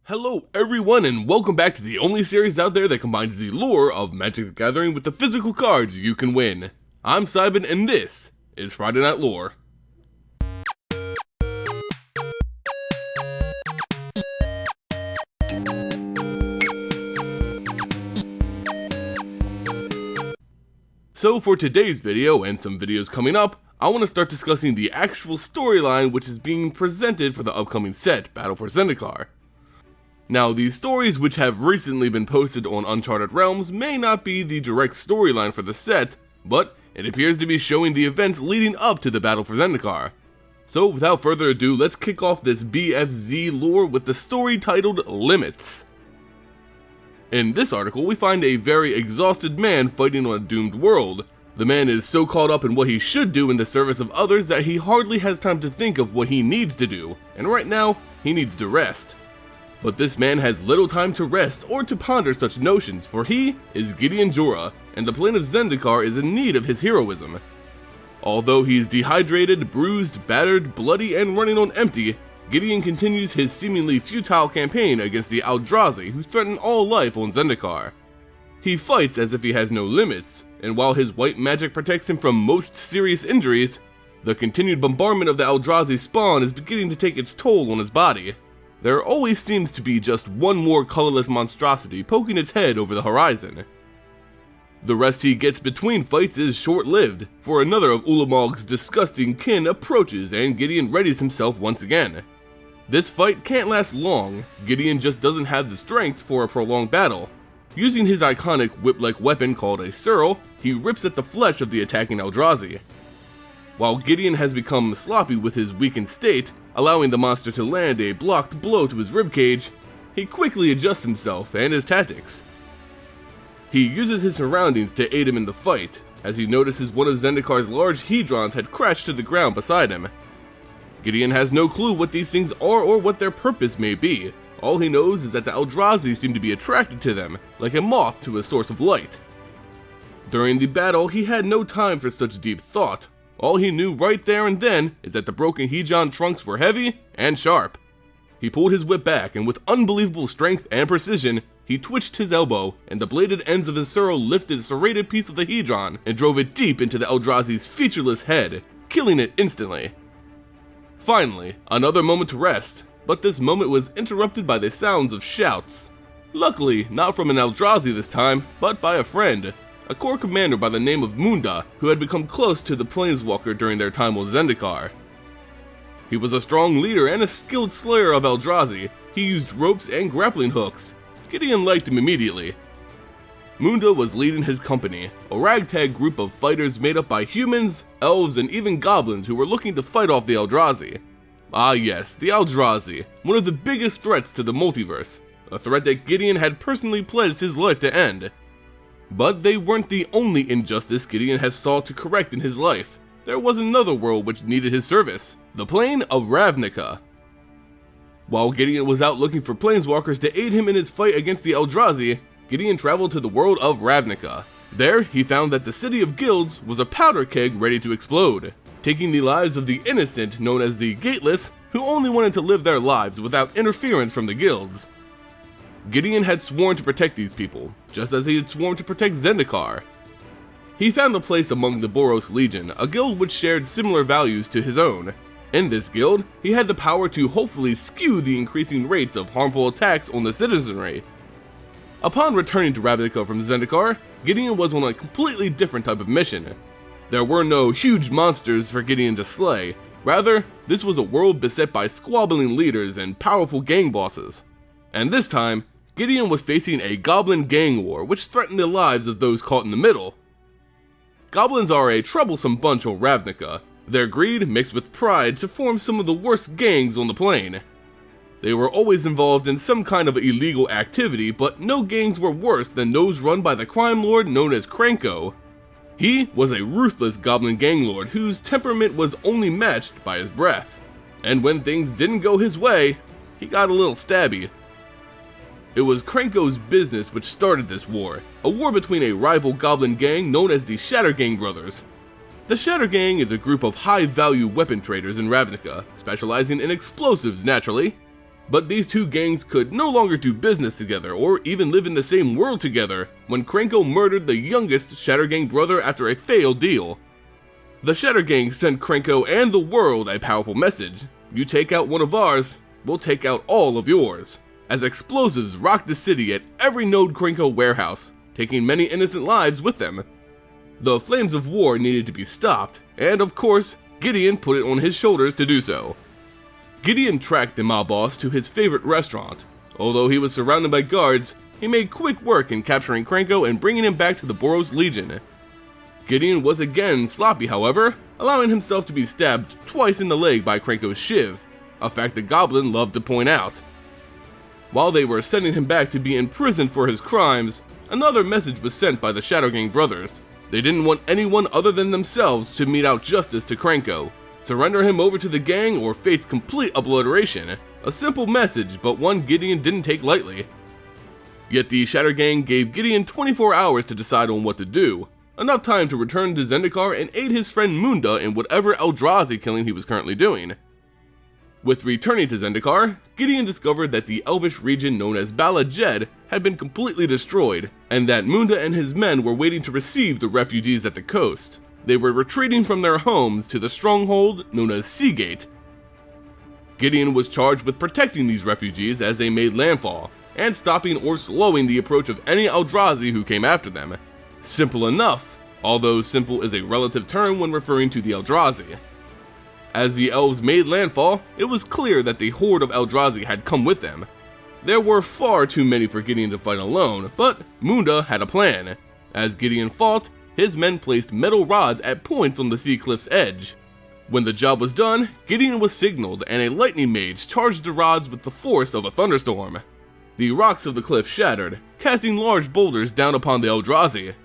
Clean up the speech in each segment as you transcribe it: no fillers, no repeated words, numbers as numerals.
Hello everyone and welcome back to the only series out there that combines the lore of Magic the Gathering with the physical cards you can win. I'm Simon and this is Friday Night Lore. So for today's video and some videos coming up, I want to start discussing the actual storyline which is being presented for the upcoming set, Battle for Zendikar. Now, these stories which have recently been posted on Uncharted Realms may not be the direct storyline for the set, but it appears to be showing the events leading up to the Battle for Zendikar. So without further ado, let's kick off this BFZ lore with the story titled Limits. In this article, we find a very exhausted man fighting on a doomed world. The man is so caught up in what he should do in the service of others that he hardly has time to think of what he needs to do, and right now, he needs to rest. But this man has little time to rest or to ponder such notions, for he is Gideon, and the plane of Zendikar is in need of his heroism. Although he's dehydrated, bruised, battered, bloody, and running on empty, Gideon continues his seemingly futile campaign against the Eldrazi who threaten all life on Zendikar. He fights as if he has no limits, and while his white magic protects him from most serious injuries, the continued bombardment of the Eldrazi spawn is beginning to take its toll on his body. There always seems to be just one more colorless monstrosity poking its head over the horizon. The rest he gets between fights is short-lived, for another of Ulamog's disgusting kin approaches and Gideon readies himself once again. This fight can't last long, Gideon just doesn't have the strength for a prolonged battle. Using his iconic whip-like weapon called a Surl, he rips at the flesh of the attacking Eldrazi. While Gideon has become sloppy with his weakened state, allowing the monster to land a blocked blow to his ribcage, he quickly adjusts himself and his tactics. He uses his surroundings to aid him in the fight, as he notices one of Zendikar's large Hedrons had crashed to the ground beside him. Gideon has no clue what these things are or what their purpose may be. All he knows is that the Eldrazi seem to be attracted to them, like a moth to a source of light. During the battle, he had no time for such deep thought. All he knew right there and then is that the broken Hedron trunks were heavy and sharp. He pulled his whip back and with unbelievable strength and precision, he twitched his elbow and the bladed ends of his Surl lifted a serrated piece of the Hedron and drove it deep into the Eldrazi's featureless head, killing it instantly. Finally, another moment to rest, but this moment was interrupted by the sounds of shouts. Luckily, not from an Eldrazi this time, but by a friend. A core commander by the name of Munda, who had become close to the planeswalker during their time on Zendikar. He was a strong leader and a skilled slayer of Eldrazi. He used ropes and grappling hooks. Gideon liked him immediately. Munda was leading his company, a ragtag group of fighters made up by humans, elves, and even goblins who were looking to fight off the Eldrazi. Ah yes, the Eldrazi, one of the biggest threats to the multiverse, a threat that Gideon had personally pledged his life to end. But they weren't the only injustice Gideon has sought to correct in his life. There was another world which needed his service, the plane of Ravnica. While Gideon was out looking for planeswalkers to aid him in his fight against the Eldrazi, Gideon traveled to the world of Ravnica. There, he found that the city of guilds was a powder keg ready to explode, taking the lives of the innocent known as the Gateless, who only wanted to live their lives without interference from the guilds. Gideon had sworn to protect these people, just as he had sworn to protect Zendikar. He found a place among the Boros Legion, a guild which shared similar values to his own. In this guild, he had the power to hopefully skew the increasing rates of harmful attacks on the citizenry. Upon returning to Ravnica from Zendikar, Gideon was on a completely different type of mission. There were no huge monsters for Gideon to slay, rather, this was a world beset by squabbling leaders and powerful gang bosses. And this time, Gideon was facing a goblin gang war which threatened the lives of those caught in the middle. Goblins are a troublesome bunch on Ravnica, their greed mixed with pride to form some of the worst gangs on the plane. They were always involved in some kind of illegal activity, but no gangs were worse than those run by the crime lord known as Kranko. He was a ruthless goblin gang lord whose temperament was only matched by his breath. And when things didn't go his way, he got a little stabby. It was Kranko's business which started this war, a war between a rival goblin gang known as the Shattergang Brothers. The Shattergang is a group of high-value weapon traders in Ravnica, specializing in explosives naturally. But these two gangs could no longer do business together or even live in the same world together when Krenko murdered the youngest Shatter Gang brother after a failed deal. The Shatter Gang sent Krenko and the world a powerful message: you take out one of ours, we'll take out all of yours, as explosives rocked the city at every Node Krenko warehouse, taking many innocent lives with them. The flames of war needed to be stopped, and of course, Gideon put it on his shoulders to do so. Gideon tracked the mob boss to his favorite restaurant. Although he was surrounded by guards, he made quick work in capturing Krenko and bringing him back to the Boros Legion. Gideon was again sloppy, however, allowing himself to be stabbed twice in the leg by Krenko's shiv, a fact the goblin loved to point out. While they were sending him back to be imprisoned for his crimes, another message was sent by the Shadow Gang brothers. They didn't want anyone other than themselves to mete out justice to Krenko. Surrender him over to the gang or face complete obliteration. A simple message, but one Gideon didn't take lightly. Yet the Shatter Gang gave Gideon 24 hours to decide on what to do, enough time to return to Zendikar and aid his friend Munda in whatever Eldrazi killing he was currently doing. With returning to Zendikar, Gideon discovered that the elvish region known as Bala Jed had been completely destroyed, and that Munda and his men were waiting to receive the refugees at the coast. They were retreating from their homes to the stronghold known as Seagate. Gideon was charged with protecting these refugees as they made landfall, and stopping or slowing the approach of any Eldrazi who came after them. Simple enough, although simple is a relative term when referring to the Eldrazi. As the elves made landfall, it was clear that the horde of Eldrazi had come with them. There were far too many for Gideon to fight alone, but Munda had a plan. As Gideon fought, his men placed metal rods at points on the sea cliff's edge. When the job was done, Gideon was signaled and a lightning mage charged the rods with the force of a thunderstorm. The rocks of the cliff shattered, casting large boulders down upon the Eldrazi.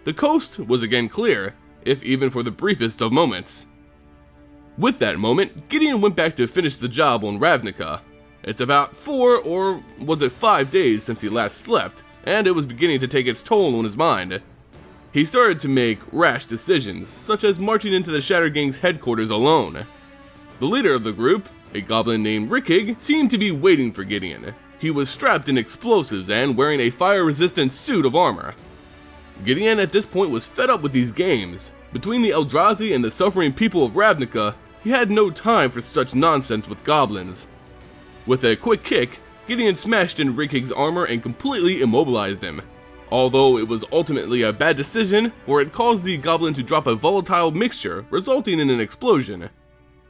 The coast was again clear, if even for the briefest of moments. With that moment, Gideon went back to finish the job on Ravnica. It's about 4 or was it 5 days since he last slept, and it was beginning to take its toll on his mind. He started to make rash decisions, such as marching into the Shatter Gang's headquarters alone. The leader of the group, a goblin named Rickig, seemed to be waiting for Gideon. He was strapped in explosives and wearing a fire-resistant suit of armor. Gideon at this point was fed up with these games. Between the Eldrazi and the suffering people of Ravnica, he had no time for such nonsense with goblins. With a quick kick, Gideon smashed in Rickig's armor and completely immobilized him. Although it was ultimately a bad decision, for it caused the goblin to drop a volatile mixture, resulting in an explosion.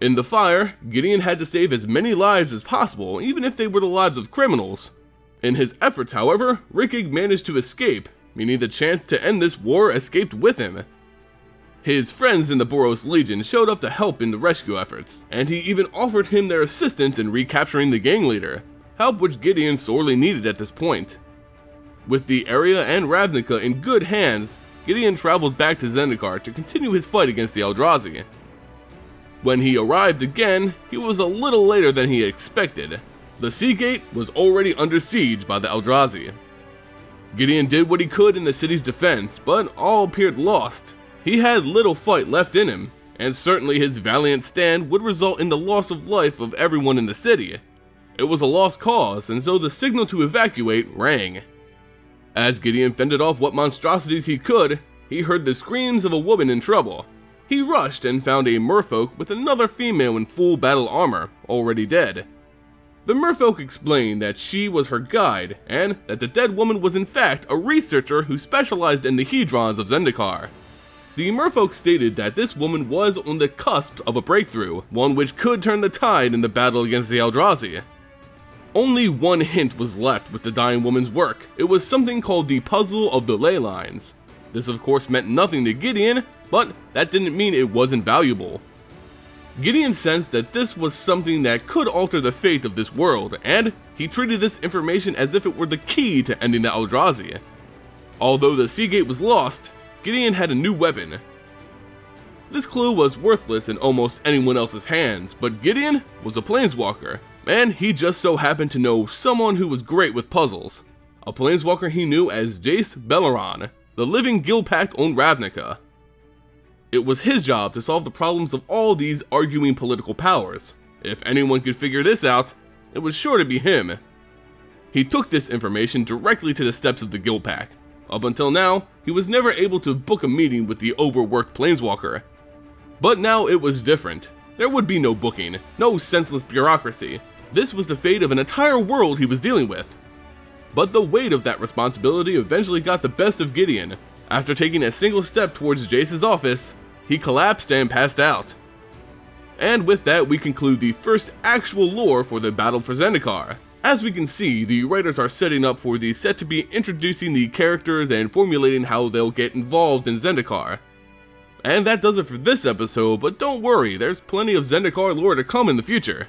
In the fire, Gideon had to save as many lives as possible, even if they were the lives of criminals. In his efforts, however, Rickig managed to escape, meaning the chance to end this war escaped with him. His friends in the Boros Legion showed up to help in the rescue efforts, and he even offered him their assistance in recapturing the gang leader, help which Gideon sorely needed at this point. With the area and Ravnica in good hands, Gideon traveled back to Zendikar to continue his fight against the Eldrazi. When he arrived again, he was a little later than he expected. The Seagate was already under siege by the Eldrazi. Gideon did what he could in the city's defense, but all appeared lost. He had little fight left in him, and certainly his valiant stand would result in the loss of life of everyone in the city. It was a lost cause, and so the signal to evacuate rang. As Gideon fended off what monstrosities he could, he heard the screams of a woman in trouble. He rushed and found a merfolk with another female in full battle armor, already dead. The merfolk explained that she was her guide, and that the dead woman was in fact a researcher who specialized in the Hedrons of Zendikar. The merfolk stated that this woman was on the cusp of a breakthrough, one which could turn the tide in the battle against the Eldrazi. Only one hint was left with the dying woman's work. It was something called the Puzzle of the Ley Lines. This of course meant nothing to Gideon, but that didn't mean it wasn't valuable. Gideon sensed that this was something that could alter the fate of this world, and he treated this information as if it were the key to ending the Eldrazi. Although the Seagate was lost, Gideon had a new weapon. This clue was worthless in almost anyone else's hands, but Gideon was a planeswalker, and he just so happened to know someone who was great with puzzles. A planeswalker he knew as Jace Belleron, the living guild pact on Ravnica. It was his job to solve the problems of all these arguing political powers. If anyone could figure this out, it was sure to be him. He took this information directly to the steps of the guild pack. Up until now, he was never able to book a meeting with the overworked planeswalker. But now it was different. There would be no booking, no senseless bureaucracy. This was the fate of an entire world he was dealing with. But the weight of that responsibility eventually got the best of Gideon. After taking a single step towards Jace's office, he collapsed and passed out. And with that, we conclude the first actual lore for the Battle for Zendikar. As we can see, the writers are setting up for the set to be introducing the characters and formulating how they'll get involved in Zendikar. And that does it for this episode, but don't worry, there's plenty of Zendikar lore to come in the future.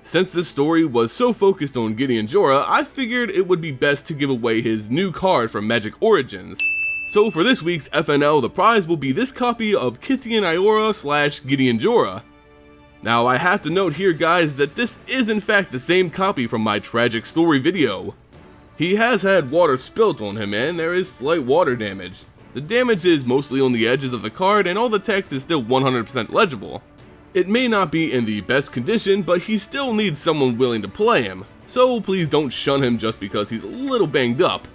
Since this story was so focused on Gideon Jorah, I figured it would be best to give away his new card from Magic Origins. So for this week's FNL, the prize will be this copy of Kithian Iora / Gideon Jorah. Now I have to note here guys that this is in fact the same copy from my tragic story video. He has had water spilt on him and there is slight water damage. The damage is mostly on the edges of the card and all the text is still 100% legible. It may not be in the best condition, but he still needs someone willing to play him, so please don't shun him just because he's a little banged up.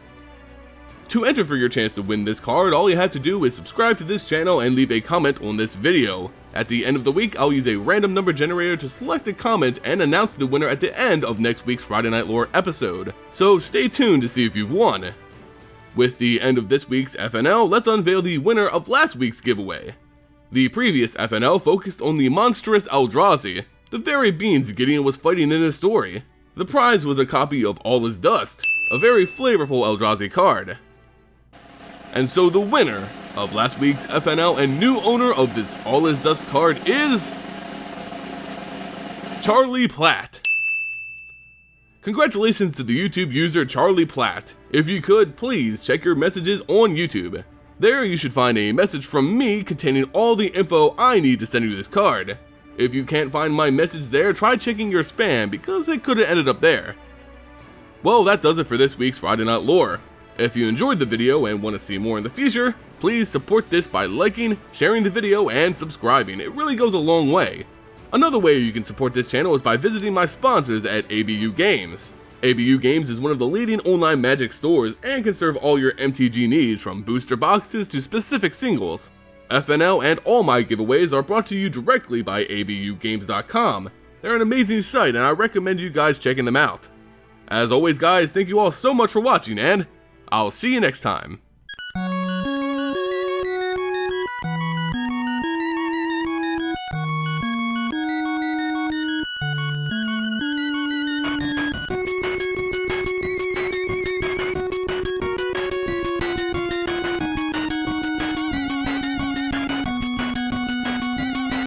To enter for your chance to win this card, all you have to do is subscribe to this channel and leave a comment on this video. At the end of the week, I'll use a random number generator to select a comment and announce the winner at the end of next week's Friday Night Lore episode, so stay tuned to see if you've won. With the end of this week's FNL, let's unveil the winner of last week's giveaway. The previous FNL focused on the monstrous Eldrazi, the very beings Gideon was fighting in this story. The prize was a copy of All Is Dust, a very flavorful Eldrazi card. And so the winner of last week's FNL and new owner of this All Is Dust card is Charlie Platt. Congratulations to the YouTube user Charlie Platt. If you could, please check your messages on YouTube. There you should find a message from me containing all the info I need to send you this card. If you can't find my message there, try checking your spam because it could have ended up there. Well, that does it for this week's Friday Night Lore. If you enjoyed the video and want to see more in the future, please support this by liking, sharing the video, and subscribing. It really goes a long way. Another way you can support this channel is by visiting my sponsors at ABU Games. ABU Games is one of the leading online Magic stores and can serve all your MTG needs from booster boxes to specific singles. FNL and all my giveaways are brought to you directly by abugames.com. They're an amazing site and I recommend you guys checking them out. As always guys, thank you all so much for watching and I'll see you next time.